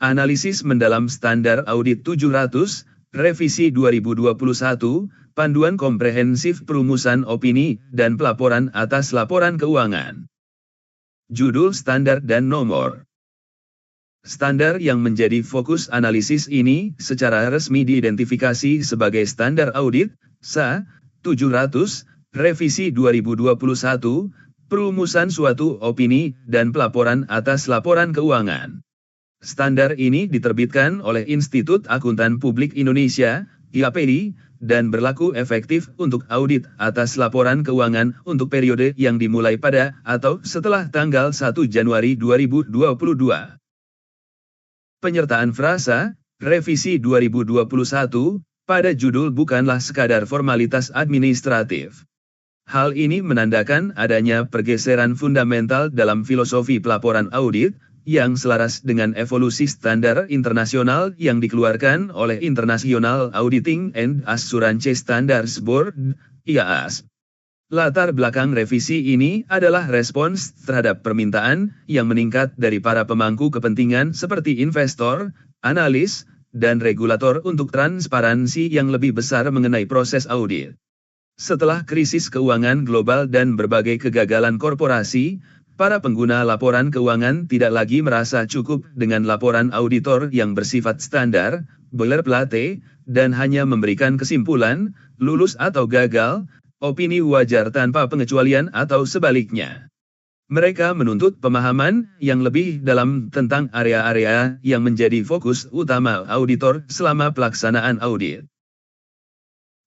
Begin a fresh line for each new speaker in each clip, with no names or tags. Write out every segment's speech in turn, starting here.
Analisis mendalam standar audit 700, revisi 2021, panduan komprehensif perumusan opini dan pelaporan atas laporan keuangan. Judul standar dan nomor. Standar yang menjadi fokus analisis ini secara resmi diidentifikasi sebagai Standar Audit, SA, 700, Revisi 2021, perumusan suatu opini dan pelaporan atas laporan keuangan. Standar ini diterbitkan oleh Institut Akuntan Publik Indonesia, IAPI, dan berlaku efektif untuk audit atas laporan keuangan untuk periode yang dimulai pada atau setelah tanggal 1 Januari 2022. Penyertaan frasa, revisi 2021, pada judul bukanlah sekadar formalitas administratif. Hal ini menandakan adanya pergeseran fundamental dalam filosofi pelaporan audit, yang selaras dengan evolusi standar internasional yang dikeluarkan oleh International Auditing and Assurance Standards Board, IAAS. Latar belakang revisi ini adalah respons terhadap permintaan yang meningkat dari para pemangku kepentingan seperti investor, analis, dan regulator untuk transparansi yang lebih besar mengenai proses audit. Setelah krisis keuangan global dan berbagai kegagalan korporasi, para pengguna laporan keuangan tidak lagi merasa cukup dengan laporan auditor yang bersifat standar, boilerplate, dan hanya memberikan kesimpulan, lulus atau gagal, opini wajar tanpa pengecualian atau sebaliknya. Mereka menuntut pemahaman yang lebih dalam tentang area-area yang menjadi fokus utama auditor selama pelaksanaan audit.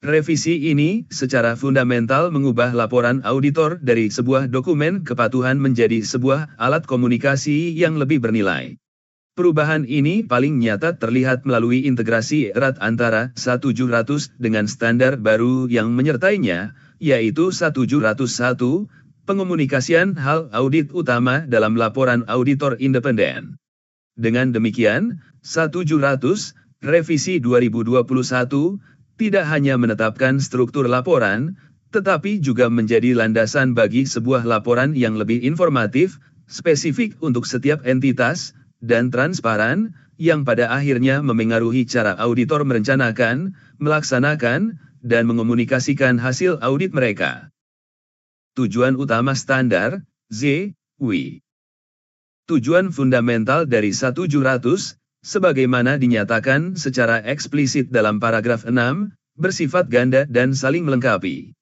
Revisi ini secara fundamental mengubah laporan auditor dari sebuah dokumen kepatuhan menjadi sebuah alat komunikasi yang lebih bernilai. Perubahan ini paling nyata terlihat melalui integrasi erat antara 700 dengan standar baru yang menyertainya, yaitu 701, pengomunikasian hal audit utama dalam laporan auditor independen. Dengan demikian, 700, revisi 2021, tidak hanya menetapkan struktur laporan, tetapi juga menjadi landasan bagi sebuah laporan yang lebih informatif, spesifik untuk setiap entitas, dan transparan, yang pada akhirnya memengaruhi cara auditor merencanakan, melaksanakan, dan mengomunikasikan hasil audit mereka. Tujuan utama standar, ZW. Tujuan fundamental dari 700, sebagaimana dinyatakan secara eksplisit dalam paragraf 6, bersifat ganda dan saling melengkapi.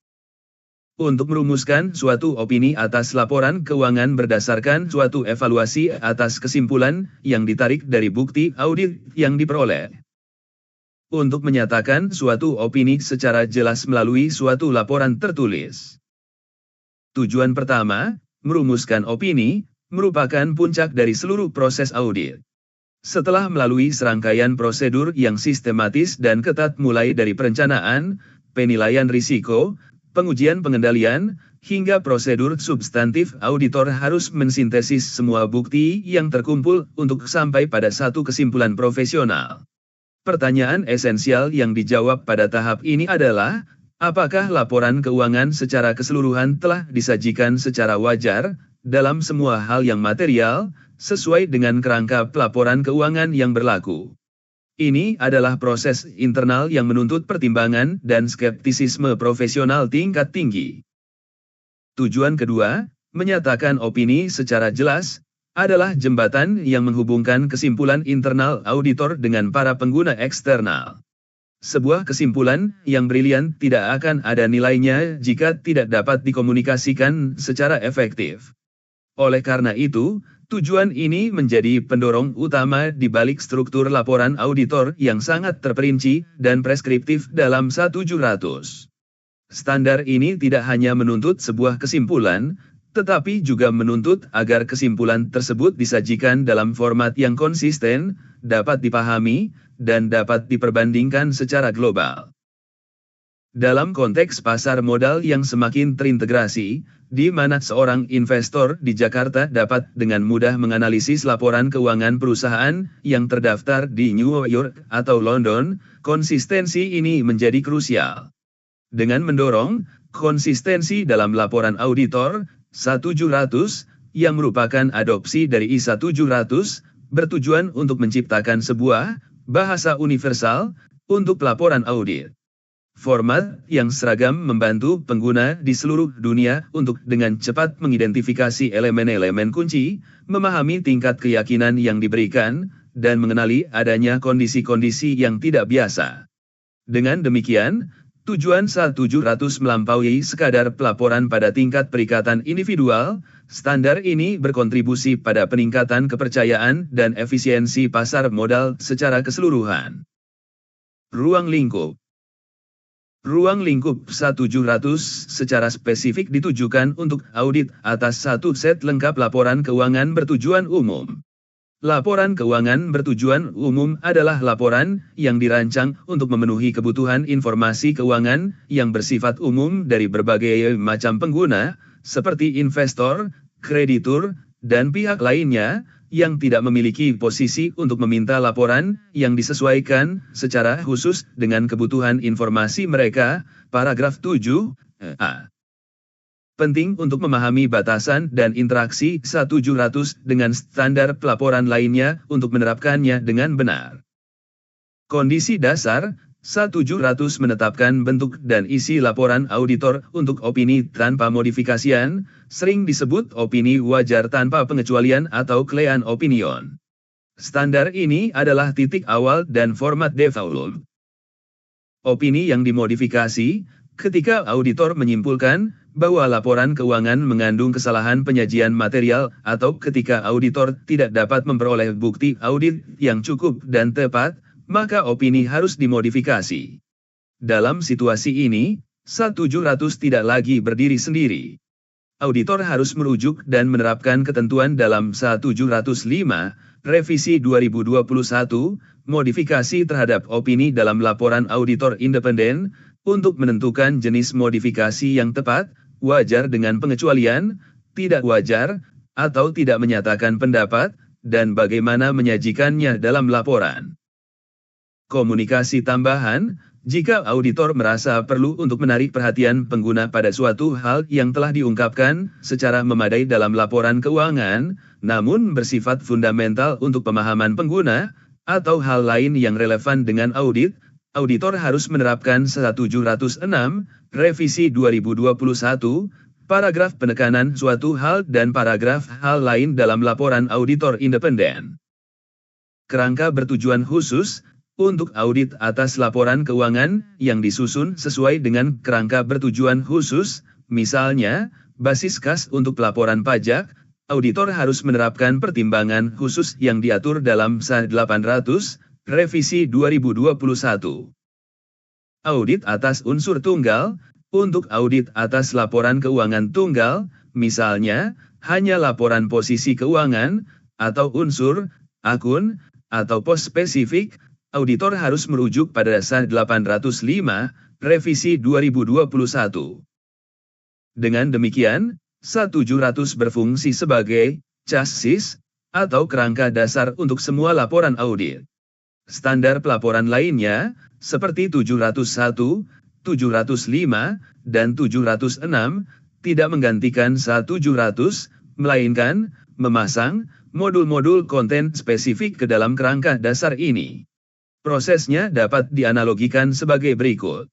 Untuk merumuskan suatu opini atas laporan keuangan berdasarkan suatu evaluasi atas kesimpulan yang ditarik dari bukti audit yang diperoleh. Untuk menyatakan suatu opini secara jelas melalui suatu laporan tertulis. Tujuan pertama, merumuskan opini, merupakan puncak dari seluruh proses audit. Setelah melalui serangkaian prosedur yang sistematis dan ketat mulai dari perencanaan, penilaian risiko, pengujian pengendalian, hingga prosedur substantif, auditor harus mensintesis semua bukti yang terkumpul untuk sampai pada satu kesimpulan profesional. Pertanyaan esensial yang dijawab pada tahap ini adalah, apakah laporan keuangan secara keseluruhan telah disajikan secara wajar, dalam semua hal yang material, sesuai dengan kerangka pelaporan keuangan yang berlaku. Ini adalah proses internal yang menuntut pertimbangan dan skeptisisme profesional tingkat tinggi. Tujuan kedua, menyatakan opini secara jelas, adalah jembatan yang menghubungkan kesimpulan internal auditor dengan para pengguna eksternal. Sebuah kesimpulan yang brilian tidak akan ada nilainya jika tidak dapat dikomunikasikan secara efektif. Oleh karena itu, tujuan ini menjadi pendorong utama di balik struktur laporan auditor yang sangat terperinci dan preskriptif dalam 700. Standar ini tidak hanya menuntut sebuah kesimpulan, tetapi juga menuntut agar kesimpulan tersebut disajikan dalam format yang konsisten, dapat dipahami, dan dapat diperbandingkan secara global. Dalam konteks pasar modal yang semakin terintegrasi, di mana seorang investor di Jakarta dapat dengan mudah menganalisis laporan keuangan perusahaan yang terdaftar di New York atau London, konsistensi ini menjadi krusial. Dengan mendorong konsistensi dalam laporan auditor, 700, yang merupakan adopsi dari ISA 700, bertujuan untuk menciptakan sebuah bahasa universal untuk laporan audit. Format yang seragam membantu pengguna di seluruh dunia untuk dengan cepat mengidentifikasi elemen-elemen kunci, memahami tingkat keyakinan yang diberikan, dan mengenali adanya kondisi-kondisi yang tidak biasa. Dengan demikian, tujuan SA700 melampaui sekadar pelaporan pada tingkat perikatan individual. Standar ini berkontribusi pada peningkatan kepercayaan dan efisiensi pasar modal secara keseluruhan. Ruang lingkup. Ruang lingkup SA700 secara spesifik ditujukan untuk audit atas satu set lengkap laporan keuangan bertujuan umum. Laporan keuangan bertujuan umum adalah laporan yang dirancang untuk memenuhi kebutuhan informasi keuangan yang bersifat umum dari berbagai macam pengguna, seperti investor, kreditur, dan pihak lainnya, yang tidak memiliki posisi untuk meminta laporan yang disesuaikan secara khusus dengan kebutuhan informasi mereka. Paragraf 7a. Penting untuk memahami batasan dan interaksi SA700 dengan standar pelaporan lainnya untuk menerapkannya dengan benar. Kondisi dasar, SA700 menetapkan bentuk dan isi laporan auditor untuk opini tanpa modifikasian, sering disebut opini wajar tanpa pengecualian atau clean opinion. Standar ini adalah titik awal dan format default. Opini yang dimodifikasi, ketika auditor menyimpulkan bahwa laporan keuangan mengandung kesalahan penyajian material atau ketika auditor tidak dapat memperoleh bukti audit yang cukup dan tepat, maka opini harus dimodifikasi. Dalam situasi ini, SA700 tidak lagi berdiri sendiri. Auditor harus merujuk dan menerapkan ketentuan dalam SA705, revisi 2021, modifikasi terhadap opini dalam laporan auditor independen, untuk menentukan jenis modifikasi yang tepat, wajar dengan pengecualian, tidak wajar, atau tidak menyatakan pendapat, dan bagaimana menyajikannya dalam laporan. Komunikasi tambahan, jika auditor merasa perlu untuk menarik perhatian pengguna pada suatu hal yang telah diungkapkan secara memadai dalam laporan keuangan, namun bersifat fundamental untuk pemahaman pengguna, atau hal lain yang relevan dengan audit, auditor harus menerapkan SA706, revisi 2021, paragraf penekanan suatu hal dan paragraf hal lain dalam laporan auditor independen. Kerangka bertujuan khusus, untuk audit atas laporan keuangan yang disusun sesuai dengan kerangka bertujuan khusus, misalnya, basis kas untuk laporan pajak, auditor harus menerapkan pertimbangan khusus yang diatur dalam SA800, revisi 2021. Audit atas unsur tunggal, untuk audit atas laporan keuangan tunggal, misalnya, hanya laporan posisi keuangan, atau unsur, akun, atau pos spesifik, auditor harus merujuk pada SA805, revisi 2021. Dengan demikian, SA700 berfungsi sebagai chassis atau kerangka dasar untuk semua laporan audit. Standar pelaporan lainnya, seperti 701, 705, dan 706, tidak menggantikan SA700, melainkan memasang modul-modul konten spesifik ke dalam kerangka dasar ini. Prosesnya dapat dianalogikan sebagai berikut.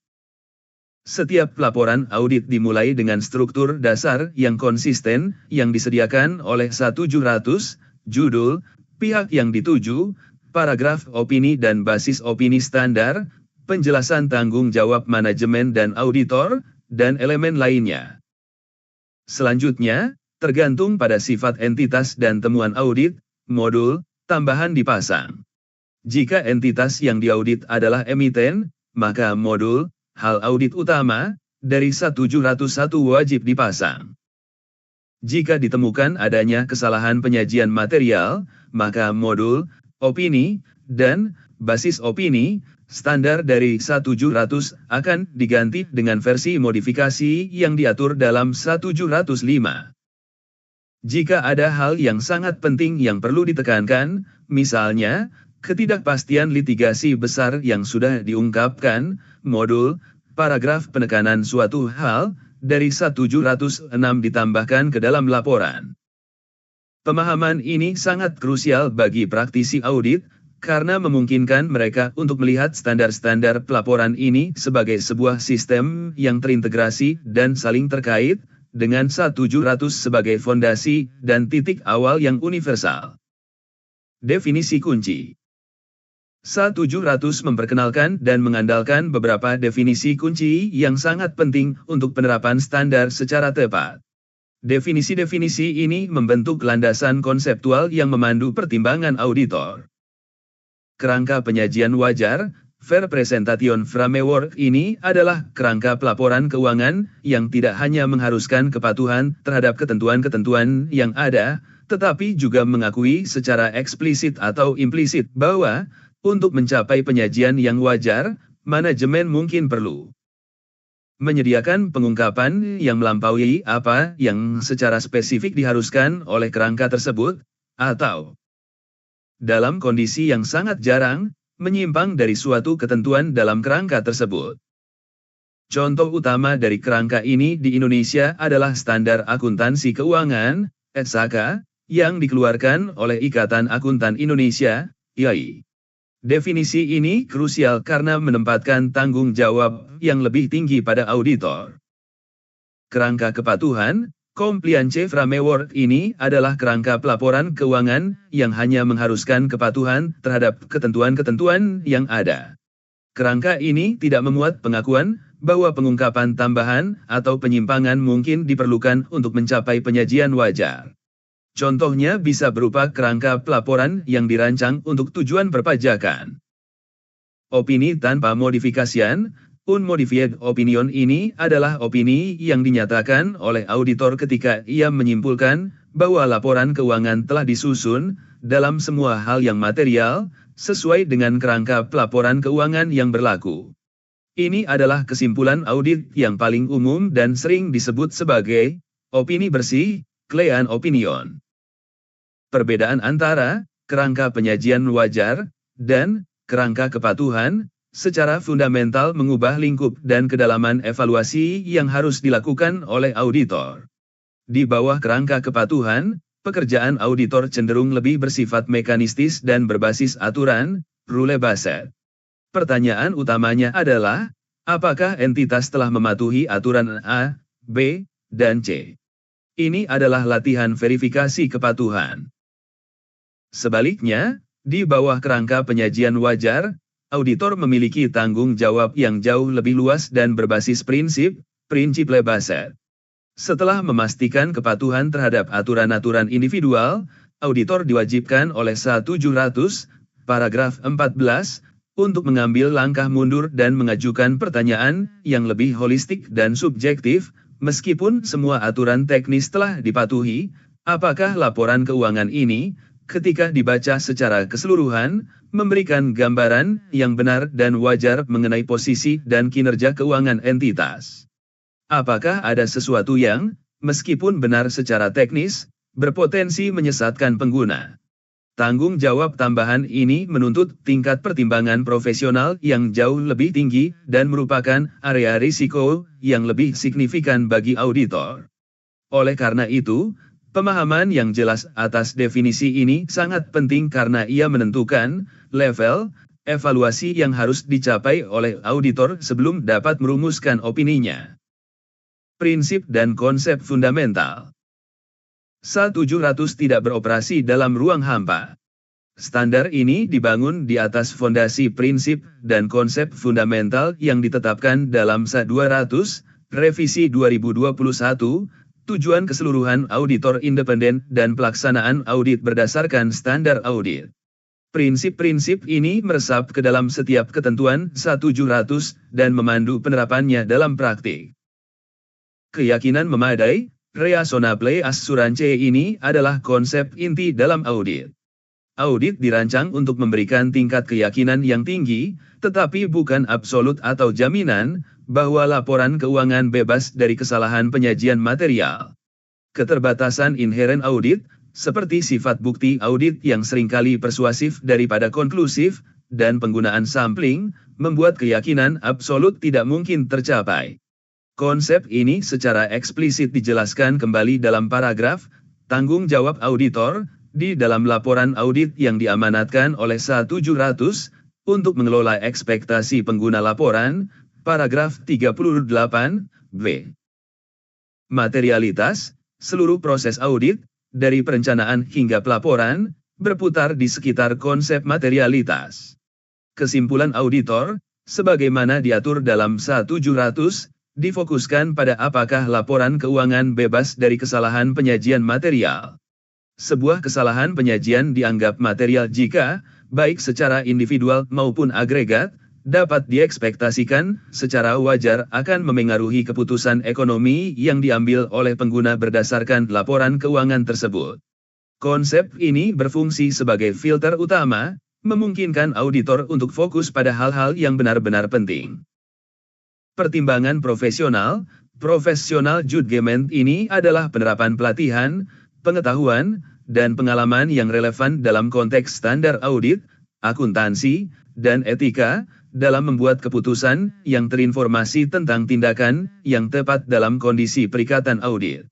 Setiap laporan audit dimulai dengan struktur dasar yang konsisten yang disediakan oleh SA700, judul, pihak yang dituju, paragraf opini dan basis opini standar, penjelasan tanggung jawab manajemen dan auditor, dan elemen lainnya. Selanjutnya, tergantung pada sifat entitas dan temuan audit, modul tambahan dipasang. Jika entitas yang diaudit adalah emiten, maka modul hal audit utama dari SA701 wajib dipasang. Jika ditemukan adanya kesalahan penyajian material, maka modul opini dan basis opini standar dari SA700 akan diganti dengan versi modifikasi yang diatur dalam SA705. Jika ada hal yang sangat penting yang perlu ditekankan, misalnya, ketidakpastian litigasi besar yang sudah diungkapkan, modul, paragraf penekanan suatu hal, dari SA706 ditambahkan ke dalam laporan. Pemahaman ini sangat krusial bagi praktisi audit, karena memungkinkan mereka untuk melihat standar-standar pelaporan ini sebagai sebuah sistem yang terintegrasi dan saling terkait, dengan 1700 sebagai fondasi dan titik awal yang universal. Definisi kunci 1700 memperkenalkan dan mengandalkan beberapa definisi kunci yang sangat penting untuk penerapan standar secara tepat. Definisi-definisi ini membentuk landasan konseptual yang memandu pertimbangan auditor. Kerangka penyajian wajar, Fair Presentation Framework ini adalah kerangka pelaporan keuangan yang tidak hanya mengharuskan kepatuhan terhadap ketentuan-ketentuan yang ada, tetapi juga mengakui secara eksplisit atau implisit bahwa, untuk mencapai penyajian yang wajar, manajemen mungkin perlu menyediakan pengungkapan yang melampaui apa yang secara spesifik diharuskan oleh kerangka tersebut, atau dalam kondisi yang sangat jarang, menyimpang dari suatu ketentuan dalam kerangka tersebut. Contoh utama dari kerangka ini di Indonesia adalah Standar Akuntansi Keuangan, (SAK), yang dikeluarkan oleh Ikatan Akuntan Indonesia, IAI. Definisi ini krusial karena menempatkan tanggung jawab yang lebih tinggi pada auditor. Kerangka kepatuhan, Compliance Framework ini adalah kerangka pelaporan keuangan yang hanya mengharuskan kepatuhan terhadap ketentuan-ketentuan yang ada. Kerangka ini tidak memuat pengakuan bahwa pengungkapan tambahan atau penyimpangan mungkin diperlukan untuk mencapai penyajian wajar. Contohnya bisa berupa kerangka pelaporan yang dirancang untuk tujuan perpajakan. Opini tanpa modifikasian, unmodified opinion ini adalah opini yang dinyatakan oleh auditor ketika ia menyimpulkan bahwa laporan keuangan telah disusun dalam semua hal yang material, sesuai dengan kerangka pelaporan keuangan yang berlaku. Ini adalah kesimpulan audit yang paling umum dan sering disebut sebagai opini bersih, clean opinion. Perbedaan antara kerangka penyajian wajar dan kerangka kepatuhan secara fundamental mengubah lingkup dan kedalaman evaluasi yang harus dilakukan oleh auditor. Di bawah kerangka kepatuhan, pekerjaan auditor cenderung lebih bersifat mekanistis dan berbasis aturan, rule-based. Pertanyaan utamanya adalah, apakah entitas telah mematuhi aturan A, B, dan C? Ini adalah latihan verifikasi kepatuhan. Sebaliknya, di bawah kerangka penyajian wajar, auditor memiliki tanggung jawab yang jauh lebih luas dan berbasis prinsip-based. Setelah memastikan kepatuhan terhadap aturan-aturan individual, auditor diwajibkan oleh 1700, paragraf 14, untuk mengambil langkah mundur dan mengajukan pertanyaan yang lebih holistik dan subjektif, meskipun semua aturan teknis telah dipatuhi, apakah laporan keuangan ini, ketika dibaca secara keseluruhan, memberikan gambaran yang benar dan wajar mengenai posisi dan kinerja keuangan entitas. Apakah ada sesuatu yang, meskipun benar secara teknis, berpotensi menyesatkan pengguna? Tanggung jawab tambahan ini menuntut tingkat pertimbangan profesional yang jauh lebih tinggi dan merupakan area risiko yang lebih signifikan bagi auditor. Oleh karena itu, pemahaman yang jelas atas definisi ini sangat penting karena ia menentukan level evaluasi yang harus dicapai oleh auditor sebelum dapat merumuskan opininya. Prinsip dan konsep fundamental. 1700 tidak beroperasi dalam ruang hampa. Standar ini dibangun di atas fondasi prinsip dan konsep fundamental yang ditetapkan dalam SA 200, revisi 2021, tujuan keseluruhan auditor independen dan pelaksanaan audit berdasarkan standar audit. Prinsip-prinsip ini meresap ke dalam setiap ketentuan SA 700 dan memandu penerapannya dalam praktik. Keyakinan memadai, reasonable assurance ini adalah konsep inti dalam audit. Audit dirancang untuk memberikan tingkat keyakinan yang tinggi, tetapi bukan absolut atau jaminan, bahwa laporan keuangan bebas dari kesalahan penyajian material. Keterbatasan inheren audit, seperti sifat bukti audit yang seringkali persuasif daripada konklusif, dan penggunaan sampling, membuat keyakinan absolut tidak mungkin tercapai. Konsep ini secara eksplisit dijelaskan kembali dalam paragraf Tanggung jawab auditor, di dalam laporan audit yang diamanatkan oleh SA-700, untuk mengelola ekspektasi pengguna laporan, paragraf 38b. Materialitas, seluruh proses audit, dari perencanaan hingga pelaporan, berputar di sekitar konsep materialitas. Kesimpulan auditor, sebagaimana diatur dalam SA-700, difokuskan pada apakah laporan keuangan bebas dari kesalahan penyajian material. Sebuah kesalahan penyajian dianggap material jika, baik secara individual maupun agregat, dapat diekspektasikan secara wajar akan memengaruhi keputusan ekonomi yang diambil oleh pengguna berdasarkan laporan keuangan tersebut. Konsep ini berfungsi sebagai filter utama, memungkinkan auditor untuk fokus pada hal-hal yang benar-benar penting. Pertimbangan profesional, professional judgment ini adalah penerapan pelatihan, pengetahuan, dan pengalaman yang relevan dalam konteks standar audit, akuntansi, dan etika, dalam membuat keputusan yang terinformasi tentang tindakan yang tepat dalam kondisi perikatan audit.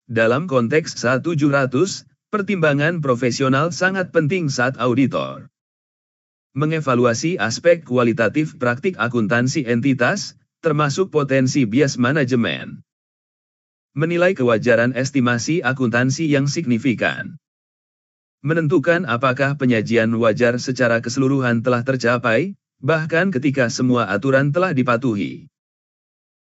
Dalam konteks SA-700, pertimbangan profesional sangat penting saat auditor mengevaluasi aspek kualitatif praktik akuntansi entitas, termasuk potensi bias manajemen. Menilai kewajaran estimasi akuntansi yang signifikan. Menentukan apakah penyajian wajar secara keseluruhan telah tercapai, bahkan ketika semua aturan telah dipatuhi.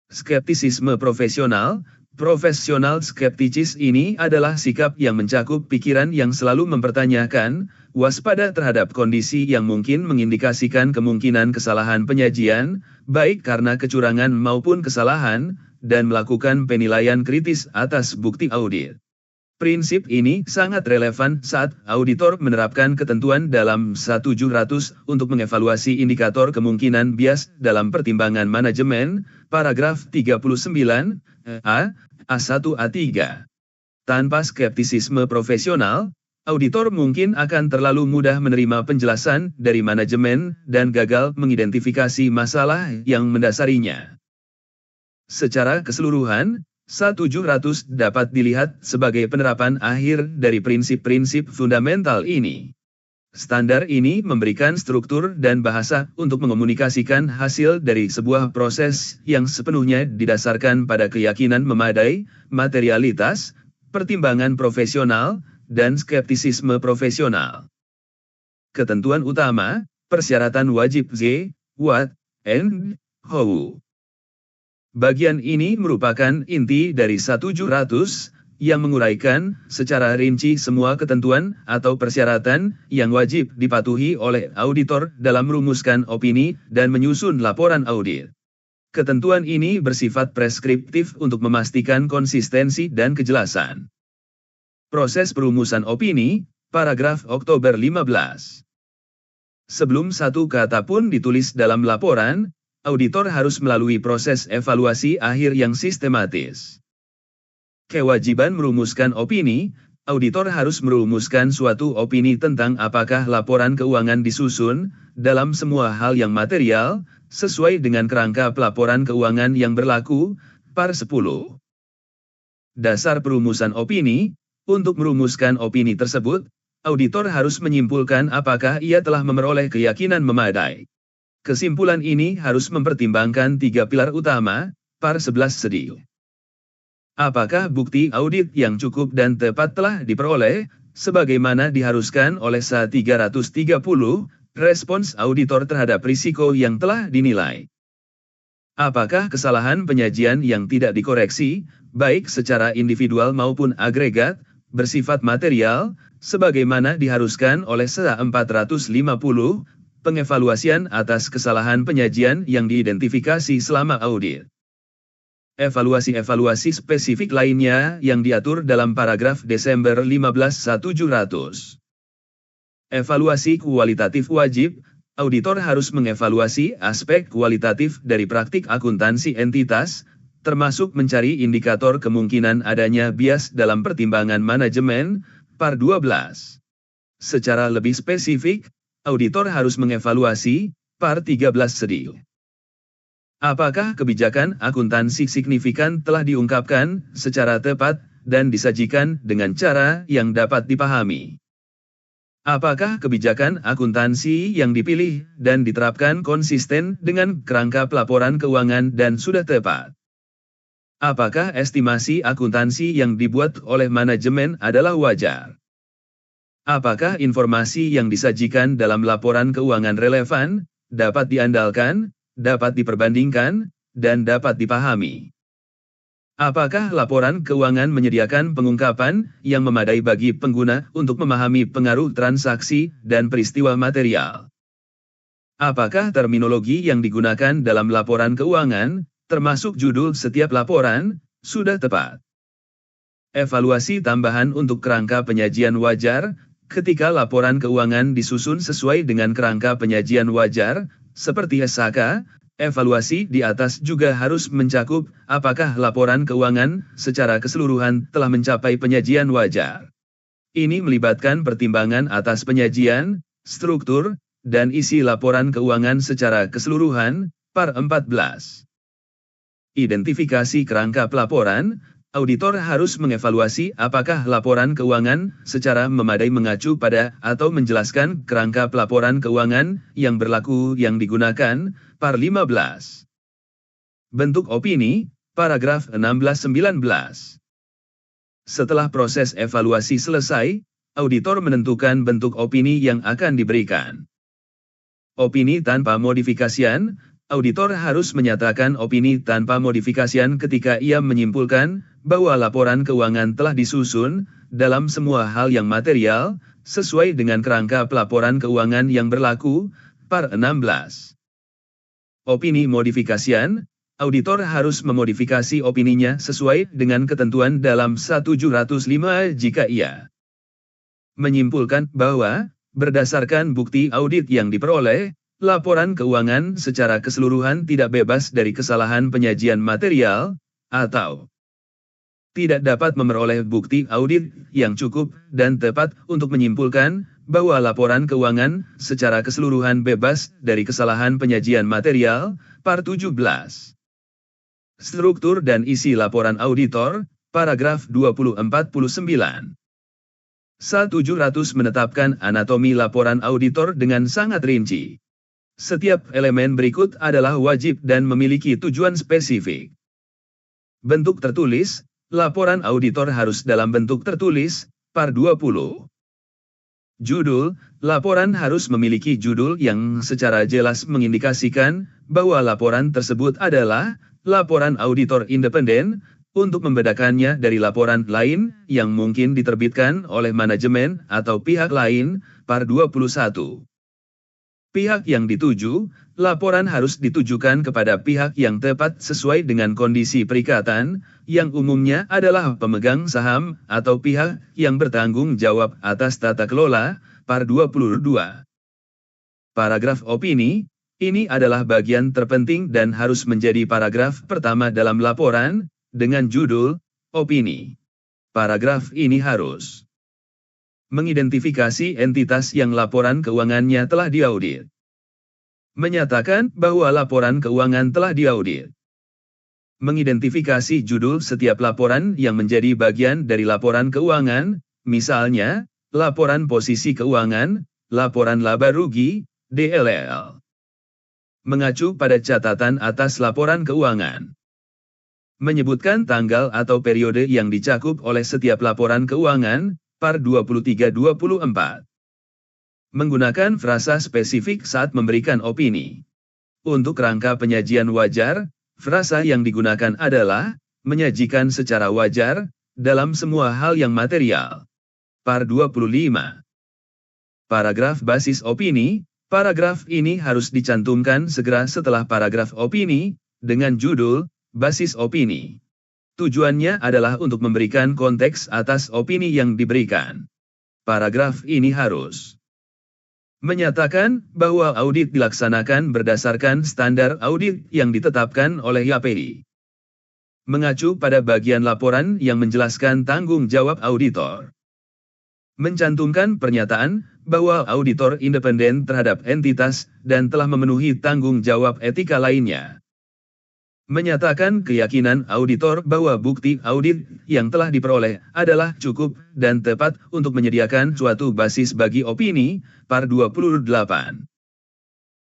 Skeptisisme profesional, profesional skepticis ini adalah sikap yang mencakup pikiran yang selalu mempertanyakan, waspada terhadap kondisi yang mungkin mengindikasikan kemungkinan kesalahan penyajian, baik karena kecurangan maupun kesalahan, dan melakukan penilaian kritis atas bukti audit. Prinsip ini sangat relevan saat auditor menerapkan ketentuan dalam SA-700 untuk mengevaluasi indikator kemungkinan bias dalam pertimbangan manajemen, paragraf 39, A, A1A3. Tanpa skeptisisme profesional, auditor mungkin akan terlalu mudah menerima penjelasan dari manajemen dan gagal mengidentifikasi masalah yang mendasarinya. Secara keseluruhan, SA-700 dapat dilihat sebagai penerapan akhir dari prinsip-prinsip fundamental ini. Standar ini memberikan struktur dan bahasa untuk mengomunikasikan hasil dari sebuah proses yang sepenuhnya didasarkan pada keyakinan memadai, materialitas, pertimbangan profesional, dan skeptisisme profesional. Ketentuan utama, persyaratan wajib Z, what, and how. Bagian ini merupakan inti dari SA-700 yang menguraikan secara rinci semua ketentuan atau persyaratan yang wajib dipatuhi oleh auditor dalam merumuskan opini dan menyusun laporan audit. Ketentuan ini bersifat preskriptif untuk memastikan konsistensi dan kejelasan. Proses perumusan opini, paragraf Oktober 15. Sebelum satu kata pun ditulis dalam laporan, auditor harus melalui proses evaluasi akhir yang sistematis. Kewajiban merumuskan opini, auditor harus merumuskan suatu opini tentang apakah laporan keuangan disusun, dalam semua hal yang material, sesuai dengan kerangka pelaporan keuangan yang berlaku, par 10. Dasar perumusan opini, untuk merumuskan opini tersebut, auditor harus menyimpulkan apakah ia telah memperoleh keyakinan memadai. Kesimpulan ini harus mempertimbangkan 3 pilar utama, par 11 sedi. Apakah bukti audit yang cukup dan tepat telah diperoleh, sebagaimana diharuskan oleh SA-330, respons auditor terhadap risiko yang telah dinilai. Apakah kesalahan penyajian yang tidak dikoreksi, baik secara individual maupun agregat, bersifat material, sebagaimana diharuskan oleh SA-450, pengevaluasian atas kesalahan penyajian yang diidentifikasi selama audit. Evaluasi-evaluasi spesifik lainnya yang diatur dalam paragraf Desember 15 SA-700. Evaluasi kualitatif wajib, auditor harus mengevaluasi aspek kualitatif dari praktik akuntansi entitas, termasuk mencari indikator kemungkinan adanya bias dalam pertimbangan manajemen, par 12. Secara lebih spesifik, auditor harus mengevaluasi, par 13 sedi. Apakah kebijakan akuntansi signifikan telah diungkapkan secara tepat dan disajikan dengan cara yang dapat dipahami. Apakah kebijakan akuntansi yang dipilih dan diterapkan konsisten dengan kerangka pelaporan keuangan dan sudah tepat? Apakah estimasi akuntansi yang dibuat oleh manajemen adalah wajar? Apakah informasi yang disajikan dalam laporan keuangan relevan, dapat diandalkan, dapat diperbandingkan, dan dapat dipahami? Apakah laporan keuangan menyediakan pengungkapan yang memadai bagi pengguna untuk memahami pengaruh transaksi dan peristiwa material? Apakah terminologi yang digunakan dalam laporan keuangan, termasuk judul setiap laporan, sudah tepat? Evaluasi tambahan untuk kerangka penyajian wajar, ketika laporan keuangan disusun sesuai dengan kerangka penyajian wajar, seperti SHK, evaluasi di atas juga harus mencakup apakah laporan keuangan secara keseluruhan telah mencapai penyajian wajar. Ini melibatkan pertimbangan atas penyajian, struktur, dan isi laporan keuangan secara keseluruhan, par 14. Identifikasi kerangka pelaporan, auditor harus mengevaluasi apakah laporan keuangan secara memadai mengacu pada atau menjelaskan kerangka pelaporan keuangan yang berlaku yang digunakan, par 15. Bentuk opini, paragraf 16-19. Setelah proses evaluasi selesai, auditor menentukan bentuk opini yang akan diberikan. Opini tanpa modifikasian, auditor harus menyatakan opini tanpa modifikasian ketika ia menyimpulkan bahwa laporan keuangan telah disusun dalam semua hal yang material, sesuai dengan kerangka pelaporan keuangan yang berlaku, par 16. Opini modifikasian, auditor harus memodifikasi opininya sesuai dengan ketentuan dalam 1705 jika ia menyimpulkan bahwa, berdasarkan bukti audit yang diperoleh, laporan keuangan secara keseluruhan tidak bebas dari kesalahan penyajian material, atau tidak dapat memperoleh bukti audit yang cukup dan tepat untuk menyimpulkan bahwa laporan keuangan secara keseluruhan bebas dari kesalahan penyajian material, par 17. Struktur dan isi laporan auditor, paragraf 2049. 1700 menetapkan anatomi laporan auditor dengan sangat rinci. Setiap elemen berikut adalah wajib dan memiliki tujuan spesifik. Bentuk tertulis, laporan auditor harus dalam bentuk tertulis, par 20. Judul, laporan harus memiliki judul yang secara jelas mengindikasikan bahwa laporan tersebut adalah laporan auditor independen, untuk membedakannya dari laporan lain yang mungkin diterbitkan oleh manajemen atau pihak lain, par 21. Pihak yang dituju, laporan harus ditujukan kepada pihak yang tepat sesuai dengan kondisi perikatan, yang umumnya adalah pemegang saham atau pihak yang bertanggung jawab atas tata kelola, par 22. Paragraf opini, ini adalah bagian terpenting dan harus menjadi paragraf pertama dalam laporan, dengan judul, opini. Paragraf ini harus mengidentifikasi entitas yang laporan keuangannya telah diaudit. Menyatakan bahwa laporan keuangan telah diaudit. Mengidentifikasi judul setiap laporan yang menjadi bagian dari laporan keuangan, misalnya, laporan posisi keuangan, laporan laba rugi, DLL. Mengacu pada catatan atas laporan keuangan. Menyebutkan tanggal atau periode yang dicakup oleh setiap laporan keuangan, par 23-24. Menggunakan frasa spesifik saat memberikan opini. Untuk rangka penyajian wajar, frasa yang digunakan adalah, menyajikan secara wajar, dalam semua hal yang material. Par 25. Paragraf basis opini, paragraf ini harus dicantumkan segera setelah paragraf opini, dengan judul, basis opini. Tujuannya adalah untuk memberikan konteks atas opini yang diberikan. Paragraf ini harus menyatakan bahwa audit dilaksanakan berdasarkan standar audit yang ditetapkan oleh YAPI. Mengacu pada bagian laporan yang menjelaskan tanggung jawab auditor. Mencantumkan pernyataan bahwa auditor independen terhadap entitas dan telah memenuhi tanggung jawab etika lainnya. Menyatakan keyakinan auditor bahwa bukti audit yang telah diperoleh adalah cukup dan tepat untuk menyediakan suatu basis bagi opini, par 28.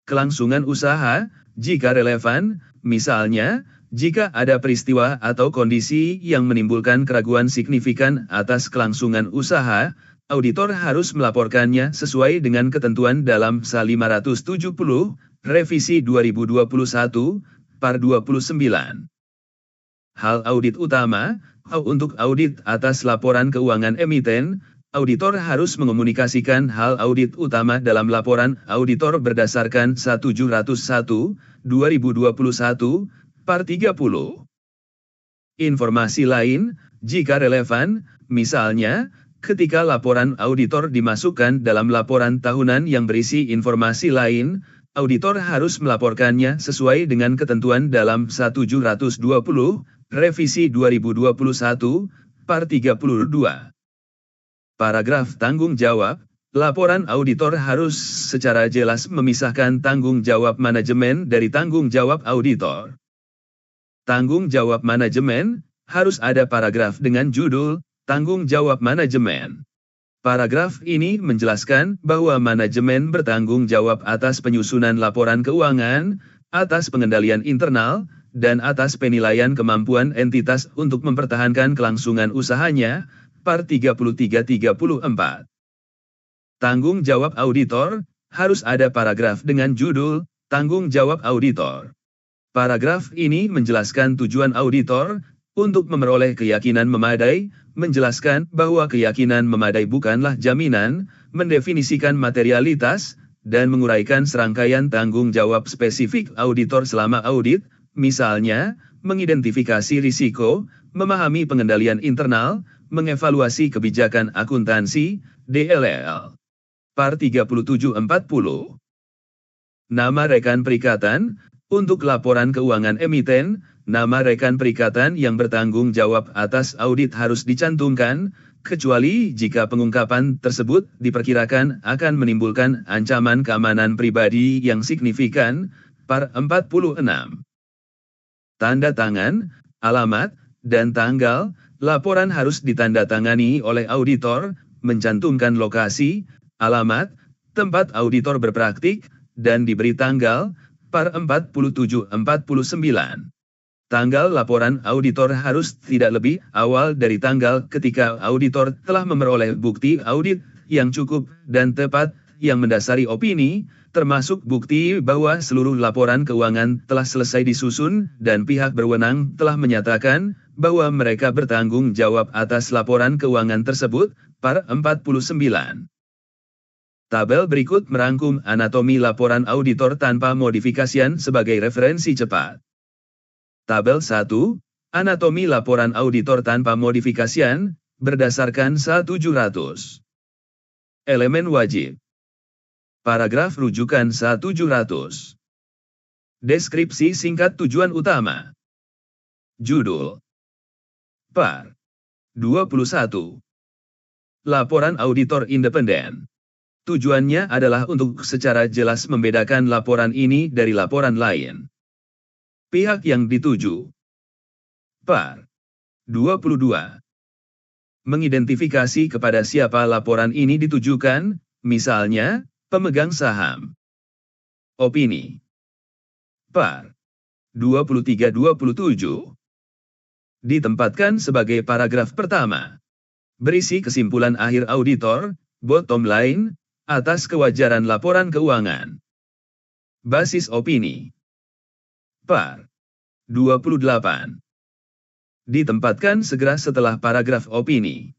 Kelangsungan usaha, jika relevan, misalnya, jika ada peristiwa atau kondisi yang menimbulkan keraguan signifikan atas kelangsungan usaha, auditor harus melaporkannya sesuai dengan ketentuan dalam SA 570, Revisi 2021, par 29. Hal audit utama, untuk audit atas laporan keuangan emiten, auditor harus mengomunikasikan hal audit utama dalam laporan auditor berdasarkan SA 701, 2021, par 30. Informasi lain, jika relevan, misalnya, ketika laporan auditor dimasukkan dalam laporan tahunan yang berisi informasi lain, auditor harus melaporkannya sesuai dengan ketentuan dalam SA 720, Revisi 2021, par 32. Paragraf tanggung jawab, laporan auditor harus secara jelas memisahkan tanggung jawab manajemen dari tanggung jawab auditor. Tanggung jawab manajemen, harus ada paragraf dengan judul, Tanggung Jawab Manajemen. Paragraf ini menjelaskan bahwa manajemen bertanggung jawab atas penyusunan laporan keuangan, atas pengendalian internal, dan atas penilaian kemampuan entitas untuk mempertahankan kelangsungan usahanya, par 33-34. Tanggung jawab auditor, harus ada paragraf dengan judul, Tanggung Jawab Auditor. Paragraf ini menjelaskan tujuan auditor, untuk memperoleh keyakinan memadai, menjelaskan bahwa keyakinan memadai bukanlah jaminan, mendefinisikan materialitas, dan menguraikan serangkaian tanggung jawab spesifik auditor selama audit, misalnya, mengidentifikasi risiko, memahami pengendalian internal, mengevaluasi kebijakan akuntansi, DLL. Par 37-40. Nama rekan perikatan, untuk laporan keuangan emiten, nama rekan perikatan yang bertanggung jawab atas audit harus dicantumkan, kecuali jika pengungkapan tersebut diperkirakan akan menimbulkan ancaman keamanan pribadi yang signifikan, par 46. Tanda tangan, alamat, dan tanggal, laporan harus ditandatangani oleh auditor, mencantumkan lokasi, alamat, tempat auditor berpraktik, dan diberi tanggal, par 47-49. Tanggal laporan auditor harus tidak lebih awal dari tanggal ketika auditor telah memperoleh bukti audit yang cukup dan tepat yang mendasari opini, termasuk bukti bahwa seluruh laporan keuangan telah selesai disusun dan pihak berwenang telah menyatakan bahwa mereka bertanggung jawab atas laporan keuangan tersebut, par 49. Tabel berikut merangkum anatomi laporan auditor tanpa modifikasian sebagai referensi cepat. Tabel 1, anatomi laporan auditor tanpa modifikasian, berdasarkan SA 700. Elemen wajib. Paragraf rujukan SA 700. Deskripsi singkat tujuan utama. Judul. Par. 21. Laporan auditor independen. Tujuannya adalah untuk secara jelas membedakan laporan ini dari laporan lain. Pihak yang dituju. Par. 22. Mengidentifikasi kepada siapa laporan ini ditujukan, misalnya, pemegang saham. Opini. Par. 23-27. Ditempatkan sebagai paragraf pertama. Berisi kesimpulan akhir auditor, bottom line, atas kewajaran laporan keuangan. Basis opini. Par. 28. Ditempatkan segera setelah paragraf opini.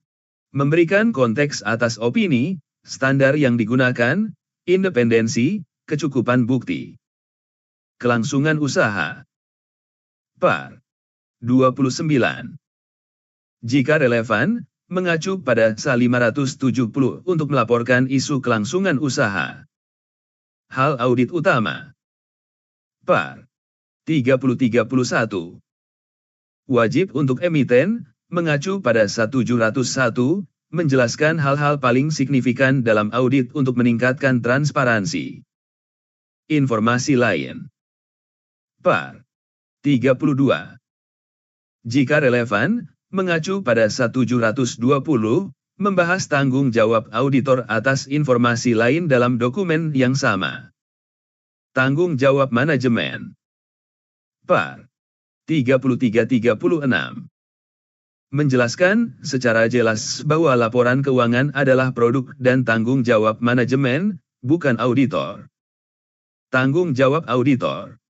Memberikan konteks atas opini, standar yang digunakan, independensi, kecukupan bukti. Kelangsungan usaha. Par. 29. Jika relevan, mengacu pada SA 570 untuk melaporkan isu kelangsungan usaha. Hal audit utama. Par. 30-31. Wajib untuk emiten, mengacu pada SA 701, menjelaskan hal-hal paling signifikan dalam audit untuk meningkatkan transparansi. Informasi lain. Par. 32. Jika relevan, mengacu pada 1720, membahas tanggung jawab auditor atas informasi lain dalam dokumen yang sama. Tanggung jawab manajemen. Par. 33-36. Menjelaskan secara jelas bahwa laporan keuangan adalah produk dan tanggung jawab manajemen, bukan auditor. Tanggung jawab auditor.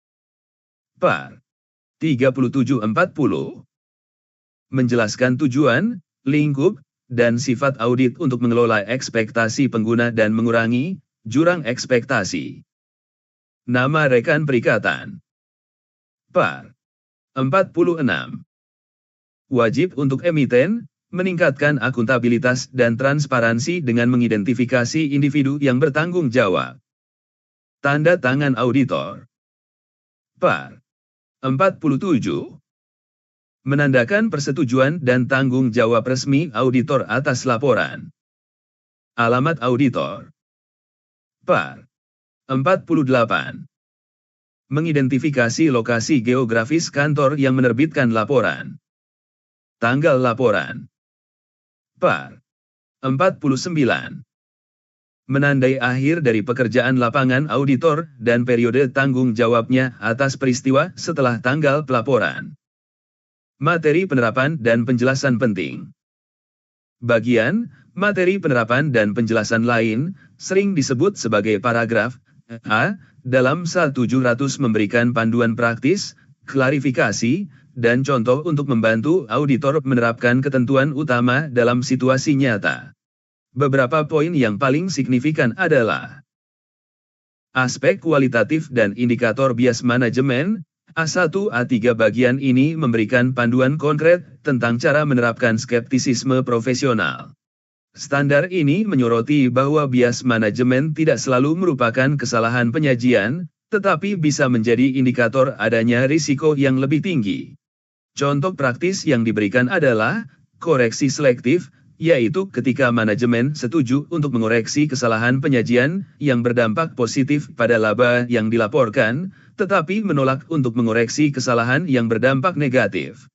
Par. 37-40. Menjelaskan tujuan, lingkup, dan sifat audit untuk mengelola ekspektasi pengguna dan mengurangi jurang ekspektasi. Nama rekan perikatan. Par. 46. Wajib untuk emiten, meningkatkan akuntabilitas dan transparansi dengan mengidentifikasi individu yang bertanggung jawab. Tanda tangan auditor. Par. 47. Menandakan persetujuan dan tanggung jawab resmi auditor atas laporan. Alamat auditor. Par. 48. Mengidentifikasi lokasi geografis kantor yang menerbitkan laporan. Tanggal laporan. Par. 49. Menandai akhir dari pekerjaan lapangan auditor dan periode tanggung jawabnya atas peristiwa setelah tanggal pelaporan. Materi penerapan dan penjelasan penting. Bagian materi penerapan dan penjelasan lain sering disebut sebagai paragraf A dalam 1700 memberikan panduan praktis, klarifikasi, dan contoh untuk membantu auditor menerapkan ketentuan utama dalam situasi nyata. Beberapa poin yang paling signifikan adalah aspek kualitatif dan indikator bias manajemen. A1-A3 bagian ini memberikan panduan konkret tentang cara menerapkan skeptisisme profesional. Standar ini menyoroti bahwa bias manajemen tidak selalu merupakan kesalahan penyajian, tetapi bisa menjadi indikator adanya risiko yang lebih tinggi. Contoh praktis yang diberikan adalah koreksi selektif, yaitu ketika manajemen setuju untuk mengoreksi kesalahan penyajian yang berdampak positif pada laba yang dilaporkan, tetapi menolak untuk mengoreksi kesalahan yang berdampak negatif.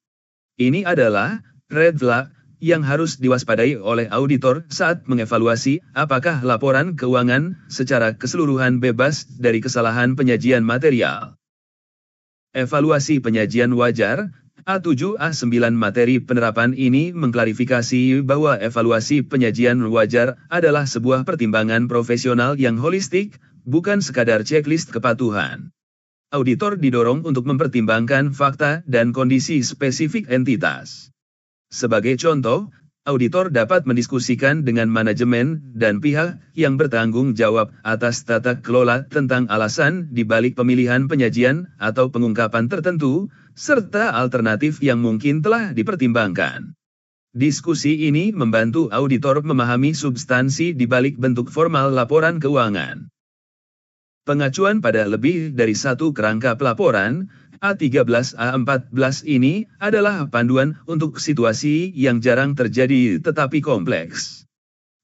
Ini adalah red flag yang harus diwaspadai oleh auditor saat mengevaluasi apakah laporan keuangan secara keseluruhan bebas dari kesalahan penyajian material. Evaluasi penyajian wajar. A7-A9 materi penerapan ini mengklarifikasi bahwa evaluasi penyajian wajar adalah sebuah pertimbangan profesional yang holistik, bukan sekadar checklist kepatuhan. Auditor didorong untuk mempertimbangkan fakta dan kondisi spesifik entitas. Sebagai contoh, auditor dapat mendiskusikan dengan manajemen dan pihak yang bertanggung jawab atas tata kelola tentang alasan di balik pemilihan penyajian atau pengungkapan tertentu, serta alternatif yang mungkin telah dipertimbangkan. Diskusi ini membantu auditor memahami substansi di balik bentuk formal laporan keuangan. Pengacuan pada lebih dari satu kerangka pelaporan, A13-A14 ini adalah panduan untuk situasi yang jarang terjadi tetapi kompleks.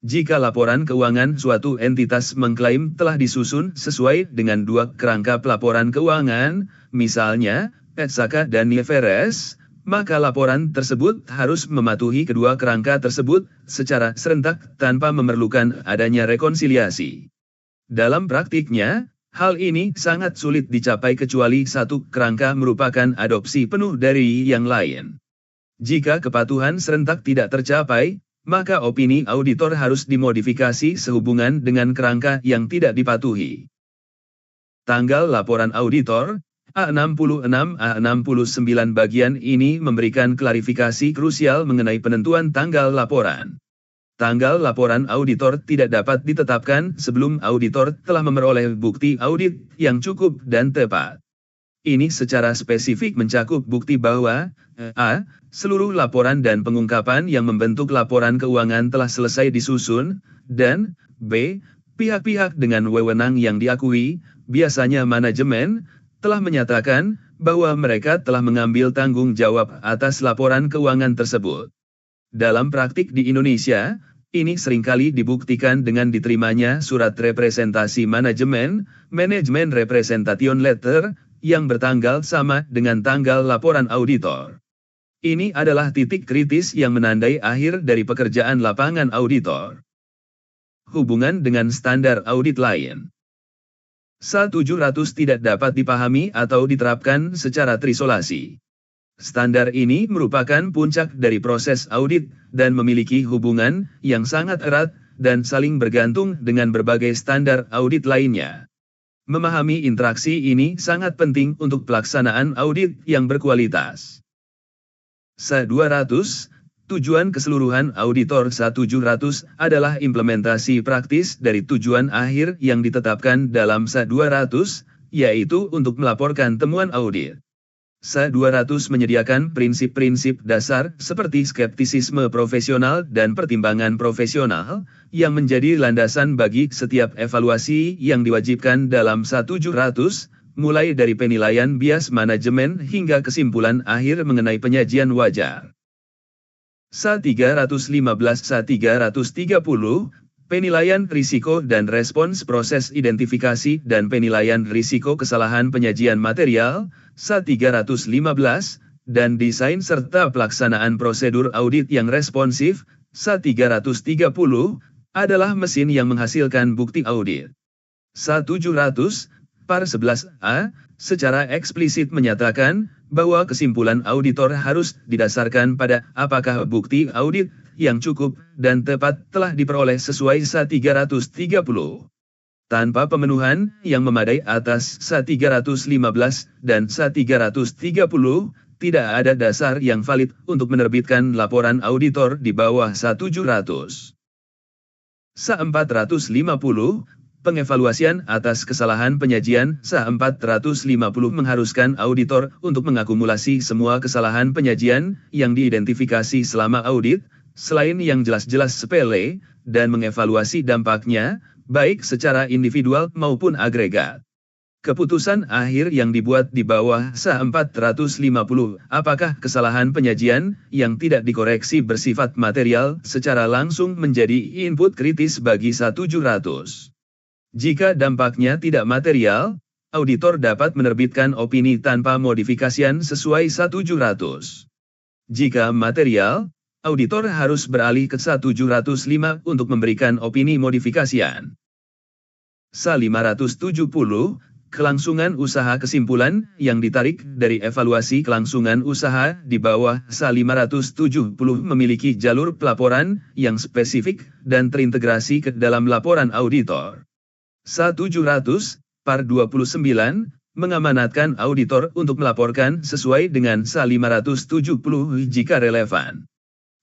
Jika laporan keuangan suatu entitas mengklaim telah disusun sesuai dengan dua kerangka pelaporan keuangan, misalnya SAK dan IFRS, maka laporan tersebut harus mematuhi kedua kerangka tersebut secara serentak tanpa memerlukan adanya rekonsiliasi. Dalam praktiknya, hal ini sangat sulit dicapai kecuali satu kerangka merupakan adopsi penuh dari yang lain. Jika kepatuhan serentak tidak tercapai, maka opini auditor harus dimodifikasi sehubungan dengan kerangka yang tidak dipatuhi. Tanggal laporan auditor, A66-A69 bagian ini memberikan klarifikasi krusial mengenai penentuan tanggal laporan. Tanggal laporan auditor tidak dapat ditetapkan sebelum auditor telah memperoleh bukti audit yang cukup dan tepat. Ini secara spesifik mencakup bukti bahwa A. Seluruh laporan dan pengungkapan yang membentuk laporan keuangan telah selesai disusun, dan B. Pihak-pihak dengan wewenang yang diakui, biasanya manajemen, telah menyatakan bahwa mereka telah mengambil tanggung jawab atas laporan keuangan tersebut. Dalam praktik di Indonesia, ini seringkali dibuktikan dengan diterimanya surat representasi manajemen, Management Representation Letter, yang bertanggal sama dengan tanggal laporan auditor. Ini adalah titik kritis yang menandai akhir dari pekerjaan lapangan auditor. Hubungan dengan standar audit lain. SA-700 tidak dapat dipahami atau diterapkan secara terisolasi. Standar ini merupakan puncak dari proses audit dan memiliki hubungan yang sangat erat dan saling bergantung dengan berbagai standar audit lainnya. Memahami interaksi ini sangat penting untuk pelaksanaan audit yang berkualitas. SA-200, tujuan keseluruhan auditor SA-700 adalah implementasi praktis dari tujuan akhir yang ditetapkan dalam SA-200, yaitu untuk melaporkan temuan audit. SA-200 menyediakan prinsip-prinsip dasar seperti skeptisisme profesional dan pertimbangan profesional, yang menjadi landasan bagi setiap evaluasi yang diwajibkan dalam SA-700, mulai dari penilaian bias manajemen hingga kesimpulan akhir mengenai penyajian wajar. SA-315 SA-330, penilaian risiko dan respons proses identifikasi dan penilaian risiko kesalahan penyajian material, SA-315, dan desain serta pelaksanaan prosedur audit yang responsif, SA-330, adalah mesin yang menghasilkan bukti audit. SA-700, Par 11A, secara eksplisit menyatakan bahwa kesimpulan auditor harus didasarkan pada apakah bukti audit yang cukup dan tepat telah diperoleh sesuai SA-330. Tanpa pemenuhan yang memadai atas SA-315 dan SA-330, tidak ada dasar yang valid untuk menerbitkan laporan auditor di bawah SA-700. SA-450, pengevaluasian atas kesalahan penyajian. SA-450 mengharuskan auditor untuk mengakumulasi semua kesalahan penyajian yang diidentifikasi selama audit, selain yang jelas-jelas sepele, dan mengevaluasi dampaknya, baik secara individual maupun agregat. Keputusan akhir yang dibuat di bawah SA-450, apakah kesalahan penyajian yang tidak dikoreksi bersifat material secara langsung menjadi input kritis bagi SA-700. Jika dampaknya tidak material, auditor dapat menerbitkan opini tanpa modifikasian sesuai SA-700. Jika material, auditor harus beralih ke SA-705 untuk memberikan opini modifikasian. SA-570, kelangsungan usaha kesimpulan yang ditarik dari evaluasi kelangsungan usaha di bawah SA-570 memiliki jalur pelaporan yang spesifik dan terintegrasi ke dalam laporan auditor. SA-700, Par 29, mengamanatkan auditor untuk melaporkan sesuai dengan SA-570 jika relevan.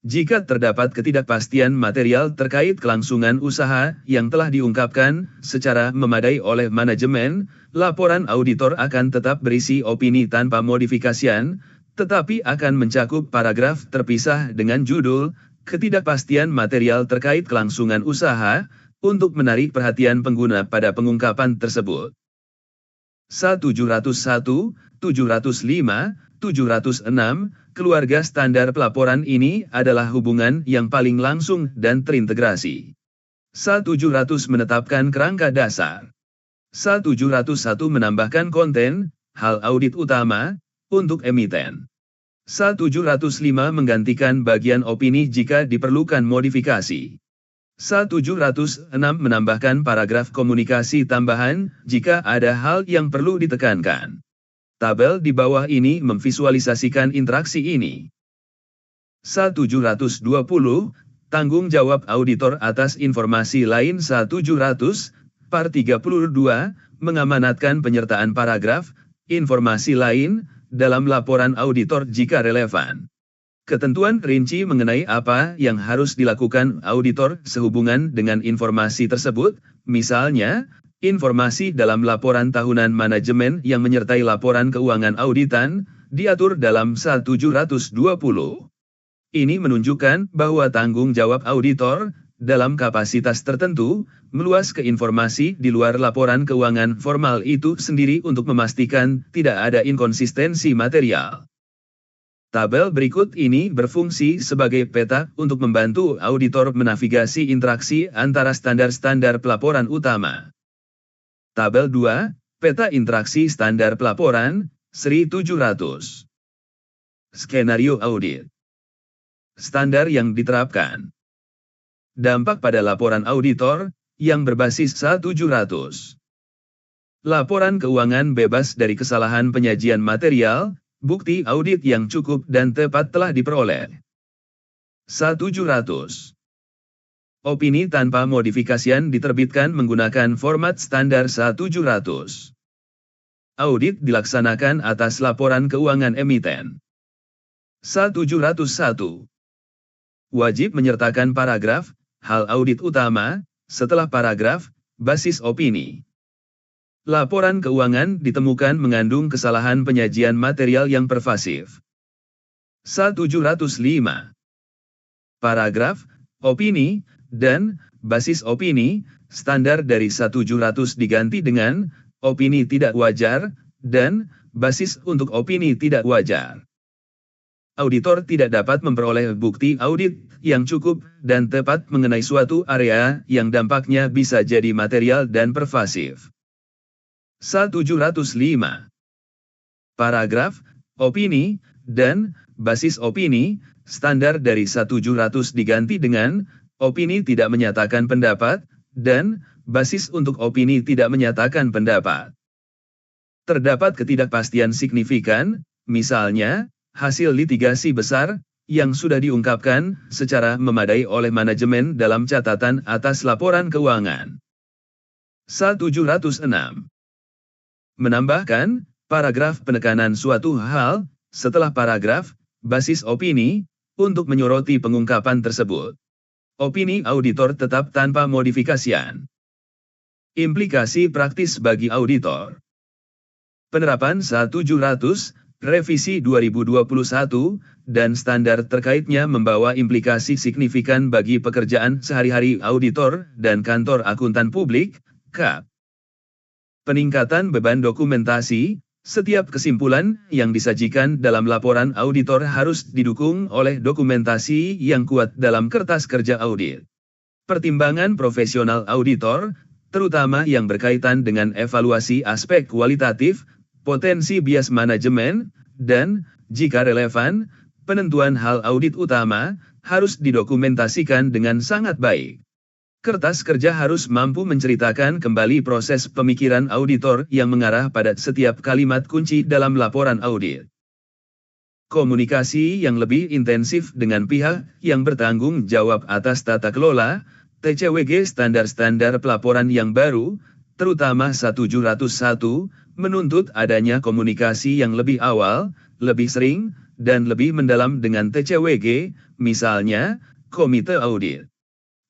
Jika terdapat ketidakpastian material terkait kelangsungan usaha yang telah diungkapkan secara memadai oleh manajemen, laporan auditor akan tetap berisi opini tanpa modifikasian, tetapi akan mencakup paragraf terpisah dengan judul "Ketidakpastian material terkait kelangsungan usaha", untuk menarik perhatian pengguna pada pengungkapan tersebut. SA-701, 705, 706, keluarga standar pelaporan ini adalah hubungan yang paling langsung dan terintegrasi. SA-700 menetapkan kerangka dasar. SA-701 menambahkan konten, hal audit utama, untuk emiten. SA-705 menggantikan bagian opini jika diperlukan modifikasi. SA-706 menambahkan paragraf komunikasi tambahan jika ada hal yang perlu ditekankan. Tabel di bawah ini memvisualisasikan interaksi ini. SA-720, tanggung jawab auditor atas informasi lain. SA-700, Par 32, mengamanatkan penyertaan paragraf, informasi lain, dalam laporan auditor jika relevan. Ketentuan rinci mengenai apa yang harus dilakukan auditor sehubungan dengan informasi tersebut, misalnya, informasi dalam laporan tahunan manajemen yang menyertai laporan keuangan auditan, diatur dalam SA-720. Ini menunjukkan bahwa tanggung jawab auditor, dalam kapasitas tertentu, meluas ke informasi di luar laporan keuangan formal itu sendiri untuk memastikan tidak ada inkonsistensi material. Tabel berikut ini berfungsi sebagai peta untuk membantu auditor menavigasi interaksi antara standar-standar pelaporan utama. Tabel 2, Peta interaksi standar pelaporan, Seri 700. Skenario audit. Standar yang diterapkan. Dampak pada laporan auditor, yang berbasis SA700. Laporan keuangan bebas dari kesalahan penyajian material, bukti audit yang cukup dan tepat telah diperoleh. SA700. Opini tanpa modifikasian diterbitkan menggunakan format standar SA700. Audit dilaksanakan atas laporan keuangan emiten. SA701. Wajib menyertakan paragraf, hal audit utama, setelah paragraf, basis opini. Laporan keuangan ditemukan mengandung kesalahan penyajian material yang pervasif. SA705. Paragraf, opini, dan basis opini, standar dari SA700 diganti dengan opini tidak wajar, dan basis untuk opini tidak wajar. Auditor tidak dapat memperoleh bukti audit yang cukup dan tepat mengenai suatu area yang dampaknya bisa jadi material dan pervasif. SA705. Paragraf, opini, dan basis opini, standar dari SA700 diganti dengan opini tidak menyatakan pendapat, dan basis untuk opini tidak menyatakan pendapat. Terdapat ketidakpastian signifikan, misalnya, hasil litigasi besar, yang sudah diungkapkan secara memadai oleh manajemen dalam catatan atas laporan keuangan. SA706. Menambahkan, paragraf penekanan suatu hal, setelah paragraf, basis opini, untuk menyoroti pengungkapan tersebut. Opini auditor tetap tanpa modifikasian. Implikasi praktis bagi auditor. Penerapan SA700, revisi 2021, dan standar terkaitnya membawa implikasi signifikan bagi pekerjaan sehari-hari auditor dan kantor akuntan publik, KAP. Peningkatan beban dokumentasi, setiap kesimpulan yang disajikan dalam laporan auditor harus didukung oleh dokumentasi yang kuat dalam kertas kerja audit. Pertimbangan profesional auditor, terutama yang berkaitan dengan evaluasi aspek kualitatif, potensi bias manajemen, dan, jika relevan, penentuan hal audit utama, harus didokumentasikan dengan sangat baik. Kertas kerja harus mampu menceritakan kembali proses pemikiran auditor yang mengarah pada setiap kalimat kunci dalam laporan audit. Komunikasi yang lebih intensif dengan pihak yang bertanggung jawab atas tata kelola, TCWG standar-standar pelaporan yang baru, terutama SA701, menuntut adanya komunikasi yang lebih awal, lebih sering, dan lebih mendalam dengan TCWG, misalnya, komite audit.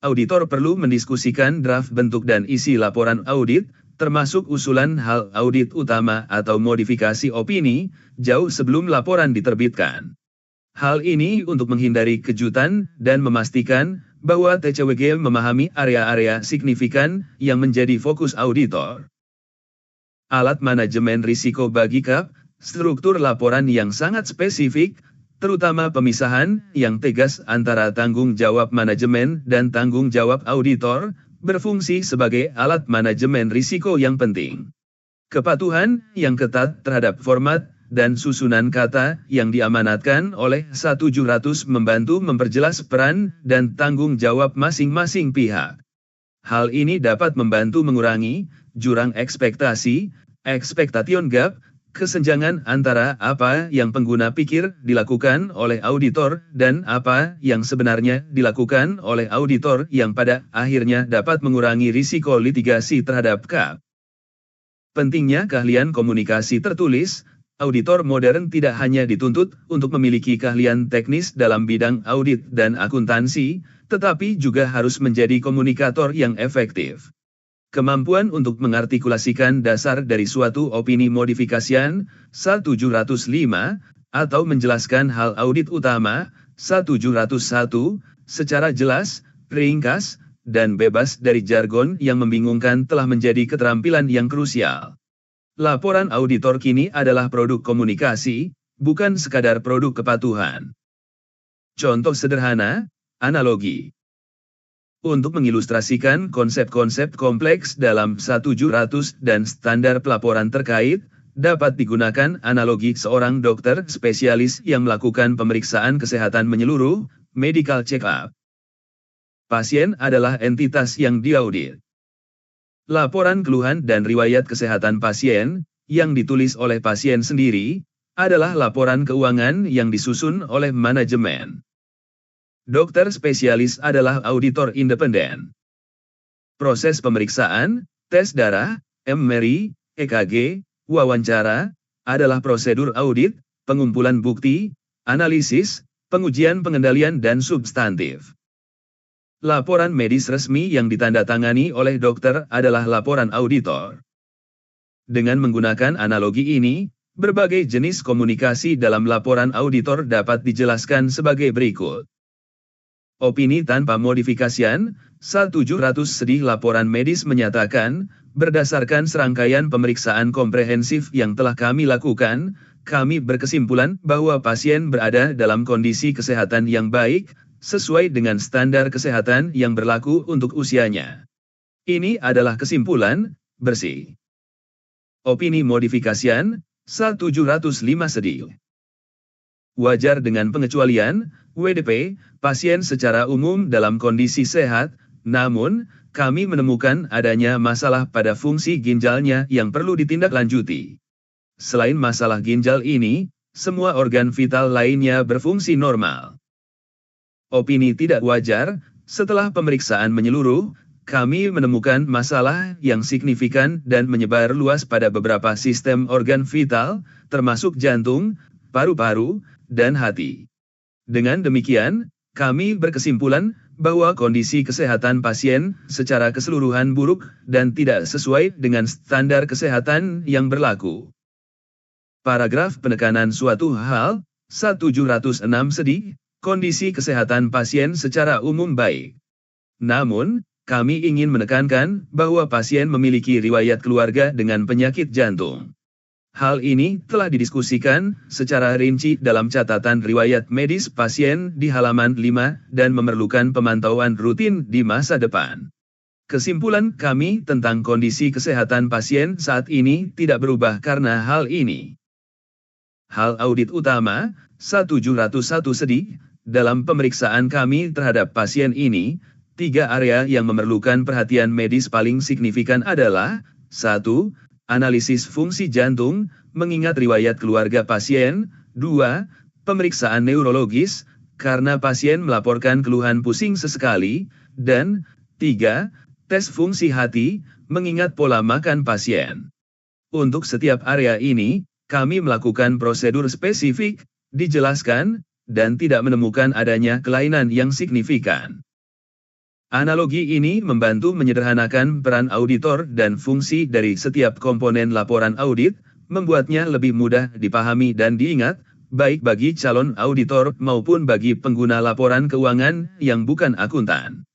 Auditor perlu mendiskusikan draft bentuk dan isi laporan audit, termasuk usulan hal audit utama atau modifikasi opini, jauh sebelum laporan diterbitkan. Hal ini untuk menghindari kejutan dan memastikan bahwa TCWG memahami area-area signifikan yang menjadi fokus auditor. Alat manajemen risiko bagi KAP, struktur laporan yang sangat spesifik, terutama pemisahan yang tegas antara tanggung jawab manajemen dan tanggung jawab auditor, berfungsi sebagai alat manajemen risiko yang penting. Kepatuhan yang ketat terhadap format dan susunan kata yang diamanatkan oleh SA700 membantu memperjelas peran dan tanggung jawab masing-masing pihak. Hal ini dapat membantu mengurangi jurang ekspektasi, expectation gap, kesenjangan antara apa yang pengguna pikir dilakukan oleh auditor dan apa yang sebenarnya dilakukan oleh auditor yang pada akhirnya dapat mengurangi risiko litigasi terhadap KAP. Pentingnya keahlian komunikasi tertulis. Auditor modern tidak hanya dituntut untuk memiliki keahlian teknis dalam bidang audit dan akuntansi, tetapi juga harus menjadi komunikator yang efektif. Kemampuan untuk mengartikulasikan dasar dari suatu opini modifikasian, SA705, atau menjelaskan hal audit utama, SA701, secara jelas, ringkas, dan bebas dari jargon yang membingungkan telah menjadi keterampilan yang krusial. Laporan auditor kini adalah produk komunikasi, bukan sekadar produk kepatuhan. Contoh sederhana, analogi. Untuk mengilustrasikan konsep-konsep kompleks dalam 1700 dan standar pelaporan terkait, dapat digunakan analogi seorang dokter spesialis yang melakukan pemeriksaan kesehatan menyeluruh, medical check-up. Pasien adalah entitas yang diaudit. Laporan keluhan dan riwayat kesehatan pasien, yang ditulis oleh pasien sendiri, adalah laporan keuangan yang disusun oleh manajemen. Dokter spesialis adalah auditor independen. Proses pemeriksaan, tes darah, MRI, EKG, wawancara, adalah prosedur audit, pengumpulan bukti, analisis, pengujian pengendalian dan substantif. Laporan medis resmi yang ditandatangani oleh dokter adalah laporan auditor. Dengan menggunakan analogi ini, berbagai jenis komunikasi dalam laporan auditor dapat dijelaskan sebagai berikut. Opini tanpa modifikasian, 1700 sedih laporan medis menyatakan, berdasarkan serangkaian pemeriksaan komprehensif yang telah kami lakukan, kami berkesimpulan bahwa pasien berada dalam kondisi kesehatan yang baik, sesuai dengan standar kesehatan yang berlaku untuk usianya. Ini adalah kesimpulan, bersih. Opini modifikasian, 1705 sedih. Wajar dengan pengecualian, WDP, pasien secara umum dalam kondisi sehat, namun, kami menemukan adanya masalah pada fungsi ginjalnya yang perlu ditindaklanjuti. Selain masalah ginjal ini, semua organ vital lainnya berfungsi normal. Opini tidak wajar, setelah pemeriksaan menyeluruh, kami menemukan masalah yang signifikan dan menyebar luas pada beberapa sistem organ vital, termasuk jantung, paru-paru, dan hati. Dengan demikian, kami berkesimpulan bahwa kondisi kesehatan pasien secara keseluruhan buruk dan tidak sesuai dengan standar kesehatan yang berlaku. Paragraf penekanan suatu hal, 1706 sedih, kondisi kesehatan pasien secara umum baik. Namun, kami ingin menekankan bahwa pasien memiliki riwayat keluarga dengan penyakit jantung. Hal ini telah didiskusikan secara rinci dalam catatan riwayat medis pasien di halaman 5 dan memerlukan pemantauan rutin di masa depan. Kesimpulan kami tentang kondisi kesehatan pasien saat ini tidak berubah karena hal ini. Hal audit utama, 1701 sedih, dalam pemeriksaan kami terhadap pasien ini, 3 area yang memerlukan perhatian medis paling signifikan adalah 1. Analisis fungsi jantung, mengingat riwayat keluarga pasien. 2. Pemeriksaan neurologis, karena pasien melaporkan keluhan pusing sesekali. Dan 3. Tes fungsi hati, mengingat pola makan pasien. Untuk setiap area ini, kami melakukan prosedur spesifik, dijelaskan, dan tidak menemukan adanya kelainan yang signifikan. Analogi ini membantu menyederhanakan peran auditor dan fungsi dari setiap komponen laporan audit, membuatnya lebih mudah dipahami dan diingat, baik bagi calon auditor maupun bagi pengguna laporan keuangan yang bukan akuntan.